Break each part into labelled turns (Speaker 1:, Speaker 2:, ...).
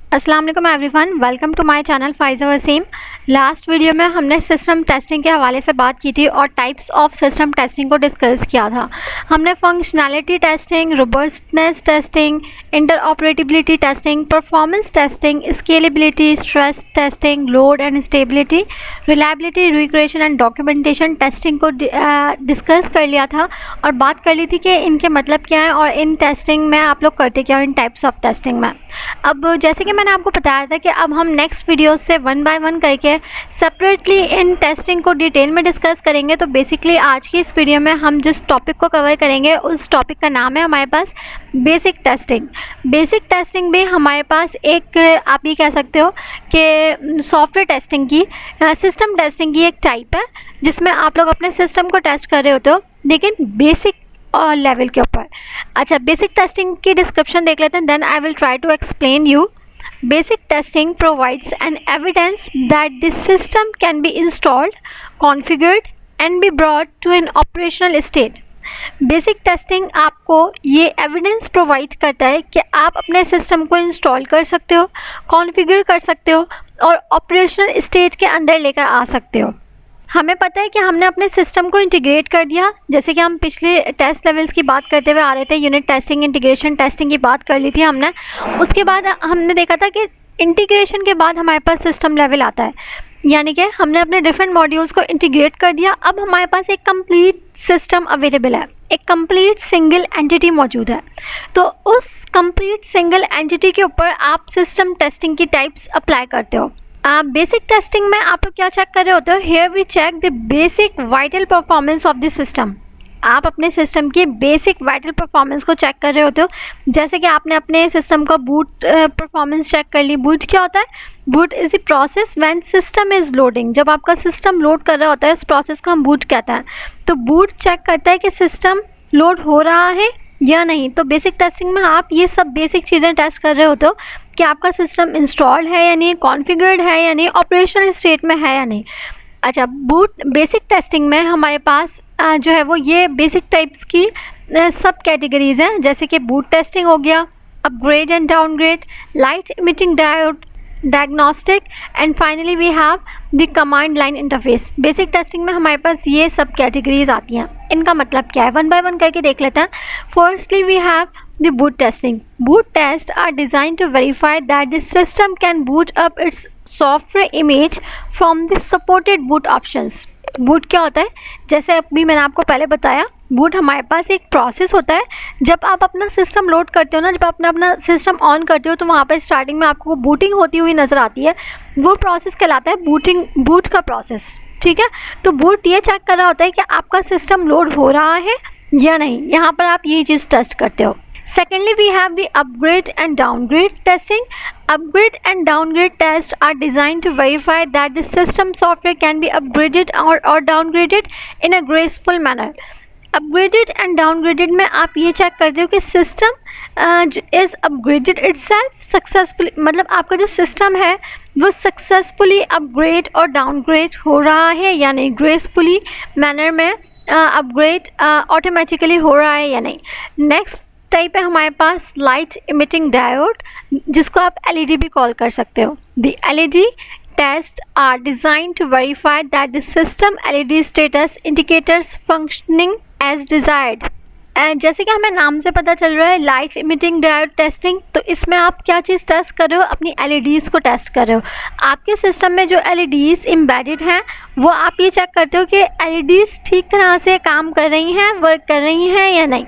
Speaker 1: अस्सलाम वालेकुम everyone, welcome to my channel Faiza Waseem. Last video में हमने सिस्टम टेस्टिंग के हवाले से बात की थी और टाइप्स ऑफ सिस्टम टेस्टिंग को डिस्कस किया था। हमने functionality testing, robustness testing, interoperability testing, performance testing, scalability, stress testing, load and stability, reliability, recreation and documentation testing को डिस्कस कर लिया था और बात कर ली थी कि इनके मतलब क्या है और इन टेस्टिंग में आप लोग करते क्या हो इन टाइप्स ऑफ टेस्टिंग में। अब जैसे कि मैंने आपको बताया था कि अब हम नेक्स्ट वीडियो से वन बाय वन करके सेपरेटली इन टेस्टिंग को डिटेल में डिस्कस करेंगे। तो बेसिकली आज की इस वीडियो में हम जिस टॉपिक को कवर करेंगे उस टॉपिक का नाम है हमारे पास बेसिक टेस्टिंग। बेसिक टेस्टिंग भी हमारे पास एक आप ये कह सकते हो कि सॉफ्टवेयर टेस्टिंग की, सिस्टम टेस्टिंग की एक टाइप है जिसमें आप लोग अपने सिस्टम को टेस्ट कर रहे होते हो लेकिन बेसिक और लेवल के ऊपर। अच्छा, बेसिक टेस्टिंग की डिस्क्रिप्शन देख लेते हैं, then I will try to explain you. Basic testing provides an evidence that the system can be installed, configured and be brought to an operational state. Basic testing आपको ये evidence provide करता है कि आप अपने सिस्टम को install कर सकते हो, कॉन्फ़िगर कर सकते हो और ऑपरेशनल स्टेट के अंदर लेकर आ सकते हो। हमें पता है कि हमने अपने सिस्टम को इंटीग्रेट कर दिया, जैसे कि हम पिछले टेस्ट लेवल्स की बात करते हुए आ रहे थे, यूनिट टेस्टिंग, इंटीग्रेशन टेस्टिंग की बात कर ली थी हमने। उसके बाद हमने देखा था कि इंटीग्रेशन के बाद हमारे पास सिस्टम लेवल आता है, यानी कि हमने अपने डिफरेंट मॉड्यूल्स को इंटीग्रेट कर दिया। अब हमारे पास एक कंप्लीट सिस्टम अवेलेबल है, एक कंप्लीट सिंगल एंटिटी मौजूद है। तो उस कंप्लीट सिंगल एंटिटी के ऊपर आप सिस्टम टेस्टिंग की टाइप्स अप्लाई करते हो। बेसिक टेस्टिंग में आप लोग क्या चेक कर रहे होते हो? Here we check the basic vital performance of the system. आप अपने सिस्टम की बेसिक वाइटल परफॉर्मेंस को चेक कर रहे होते हो। जैसे कि आपने अपने सिस्टम का बूट परफॉर्मेंस चेक कर ली। बूट क्या होता है? Boot is the process when system is loading. जब आपका सिस्टम लोड कर रहा होता है, इस प्रोसेस को हम बूट कहते हैं। तो बूट चेक करता है कि सिस्टम लोड हो रहा है या नहीं। तो बेसिक टेस्टिंग में आप ये सब बेसिक चीज़ें टेस्ट कर रहे होते हो कि आपका सिस्टम इंस्टॉल्ड है या नहीं, कॉन्फ़िगर्ड है या नहीं, ऑपरेशनल स्टेट में है या नहीं। अच्छा, बूट बेसिक टेस्टिंग में हमारे पास जो है वो ये बेसिक टाइप्स की सब कैटेगरीज़ हैं, जैसे कि बूट टेस्टिंग हो गया, upgrade and downgrade, light emitting diode, diagnostic and finally we have the command line interface. Basic testing में हमारे पास ये सब कैटेगरीज आती हैं। इनका मतलब क्या है, वन बाय वन करके देख लेते हैं। Firstly we have the boot testing. Boot test are design to verify that the system can boot up its software image from the supported boot options. Boot क्या होता है? जैसे अभी मैंने आपको पहले बताया, बूट हमारे पास एक प्रोसेस होता है। जब आप अपना सिस्टम लोड करते हो ना, जब आप अपना सिस्टम ऑन करते हो तो वहाँ पर स्टार्टिंग में आपको बूटिंग होती हुई नज़र आती है। वो प्रोसेस कहलाता है बूट का प्रोसेस, ठीक है। तो बूट ये चेक कर रहा होता है कि आपका सिस्टम लोड हो रहा है या नहीं। यहाँ पर आप यही चीज़ टेस्ट करते हो। Secondly, we have the upgrade and downgrade testing. Upgrade and downgrade tests are designed to verify that the system software can be upgraded or downgraded in a graceful manner. Upgraded and downgraded में आप ये check करते हो कि system is upgraded itself successfully, मतलब आपका जो system है वो सक्सेसफुली अपग्रेड और डाउनग्रेड हो रहा है या नहीं, ग्रेसफुली मैनर में अपग्रेड ऑटोमेटिकली हो रहा है या नहीं। नेक्स्ट टाइप है हमारे पास लाइट इमिटिंग डायोड, जिसको आप एलईडी भी कॉल कर सकते हो। The LED test are design to verify that the system LED status indicators functioning as desired. जैसे कि हमें नाम से पता चल रहा है लाइट इमिटिंग डायोड टेस्टिंग, तो इसमें आप क्या चीज़ टेस्ट कर रहे हो? अपनी एलईडीज़ को टेस्ट कर रहे हो। आपके सिस्टम में जो एलईडीज़ एम्बेडेड हैं वो आप ये चेक करते हो कि एलईडीज़ ठीक तरह से काम कर रही हैं, वर्क कर रही हैं या नहीं।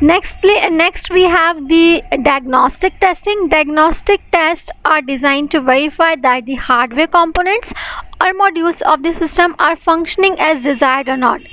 Speaker 1: Next we have the diagnostic testing. Diagnostic tests are designed to verify that the hardware components or modules of the system are functioning as desired or not.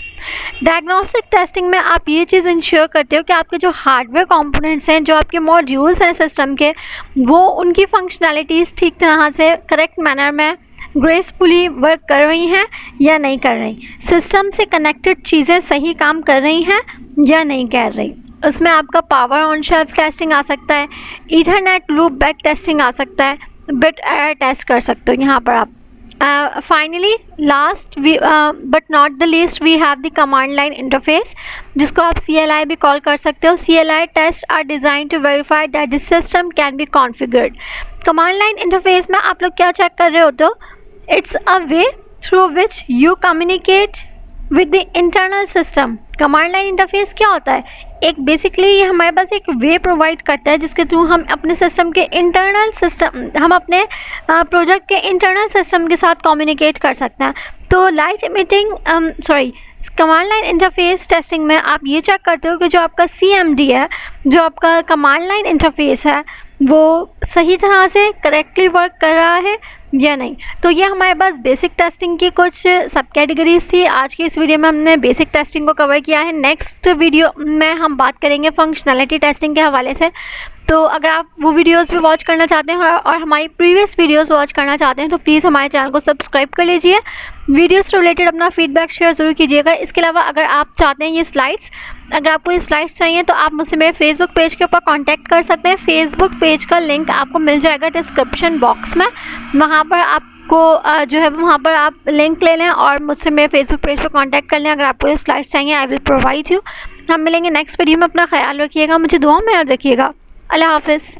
Speaker 1: Diagnostic testing में आप ये चीज़ इंश्योर करते हो कि आपके जो हार्डवेयर कंपोनेंट्स हैं, जो आपके मॉड्यूल्स हैं सिस्टम के, वो उनकी फंक्शनैलिटीज़ ठीक तरह से करेक्ट मैनर में ग्रेसफुली वर्क कर रही हैं या नहीं कर रही। सिस्टम से कनेक्टेड चीज़ें सही काम कर रही हैं या नहीं कर रही। उसमें आपका पावर ऑन शेल्फ टेस्टिंग आ सकता है, ईथरनेट लूप बैक टेस्टिंग आ सकता है, बिट एरर टेस्ट कर सकते हो यहाँ पर आप। Finally last but not the least we have the command line interface, जिसको आप CLI भी कॉल कर सकते हो। CLI test are designed to verify that the system can be configured. Command line interface में आप लोग क्या चेक कर रहे होते हो? It's a way through which you communicate with the internal system. Command line interface क्या होता है? एक बेसिकली ये हमारे पास एक वे प्रोवाइड करता है जिसके थ्रू हम अपने सिस्टम के इंटरनल सिस्टम हम अपने प्रोजेक्ट के इंटरनल सिस्टम के साथ कम्युनिकेट कर सकते हैं। तो light emitting command line interface testing में आप ये चेक करते हो कि जो आपका CMD है, जो आपका कमांड लाइन इंटरफेस है, वो सही तरह से करेक्टली वर्क कर रहा है या नहीं। तो ये हमारे पास बेसिक टेस्टिंग की कुछ सब कैटेगरीज थी। आज की इस वीडियो में हमने बेसिक टेस्टिंग को कवर किया है। नेक्स्ट वीडियो में हम बात करेंगे फंक्शनैलिटी टेस्टिंग के हवाले से। तो अगर आप वो वीडियोस भी वॉच करना चाहते हैं और हमारी प्रीवियस वीडियोस वॉच करना चाहते हैं तो प्लीज़ हमारे चैनल को सब्सक्राइब कर लीजिए। वीडियोस से रिलेटेड अपना फीडबैक शेयर ज़रूर कीजिएगा। इसके अलावा अगर आप चाहते हैं अगर आपको ये स्लाइड्स चाहिए तो आप मुझसे मेरे फेसबुक पेज के ऊपर कांटेक्ट कर सकते हैं। फेसबुक पेज का लिंक आपको मिल जाएगा डिस्क्रिप्शन बॉक्स में। वहाँ पर आपको वहाँ पर आप लिंक ले लें और मुझसे मेरे फेसबुक पेज पर कांटेक्ट कर लें। अगर आपको ये स्लाइड्स चाहिए आई विल प्रोवाइड यू। हम मिलेंगे नेक्स्ट वीडियो में। अपना ख्याल रखिएगा, मुझे दुआ में याद रखिएगा। अल्लाह हाफ़िज़।